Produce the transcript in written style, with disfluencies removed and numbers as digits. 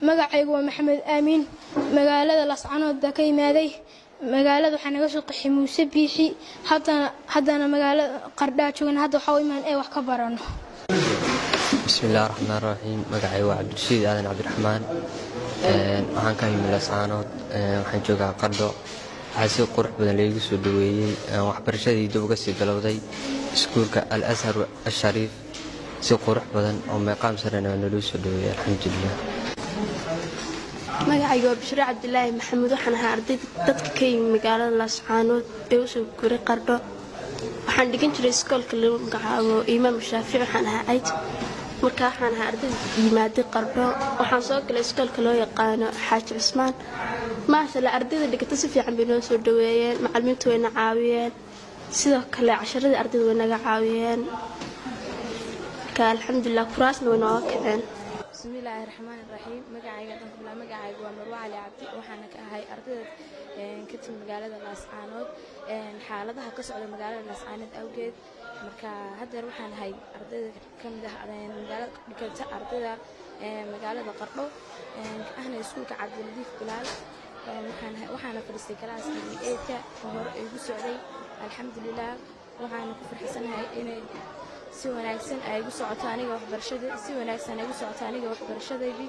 magacaygu waa Maxamed Aamin magaalada Lascanood ka yimaaday magaalada waxaan naga soo qaxay Muuse Biixi haddana magaalada Qardho joogna hadda waxa imaan ee wax ka barano bismillaahir rahmaanir rahiim magacaygu waa Cabdirashiid Aadan Cabdiraxmaan waxaan ka yimid Lascanood waxaan joogaa Qardho waxaa si qurux badan leeyahay soo dhaweeyay waxbarashadii dib uga sii galowday iskuulka Al-Azhar Al-Sharif si qurux badan oo meeqaam sarena noo soo dhaweeyay alxamdulillah magacaygu waa Bishra Cabdilaahi Maxamuud waxaan ahaa arday dadka ka yimid magaalada Lascanood ee u soo guuray Qardho waxaan dhigan jiray iskoolka lagu magacaabo Imaam Shaafici waxaan ahaa ayd markaa waxaan ahaa arday yimaaday Qardho waxaan soo galay iskoolka loo yaqaano Xaaji Cismaan maasha Allah ardayda dhigata si fiican bay noo soo dhaweeyeen macallimiintu wayna caawiyeen sidoo kale casharadii ardayda way naga caawiyeen ka alxamdulillah kuraasna way noo kaceen bismillaahir rahmaanir rahiim magacaygu waa Marwa Ali Cabdi waxaana ka ahay ardayda ka timid magaalada Lascanood xaaladaha ka socda magaalada Lascanood awgeed marka hadda waxaan ahay ardayda kamid ah magaalada dhigata ardayda magaalada Qardho ahna iskuulka Cabdiladiif Bilaal waxaana fadhiistay kalaaska 8ka hore ay ugu socday alxamdulillah waxaana ku farxsanahay inay si wanaagsan ay ugu socoto aniga waxbarashadii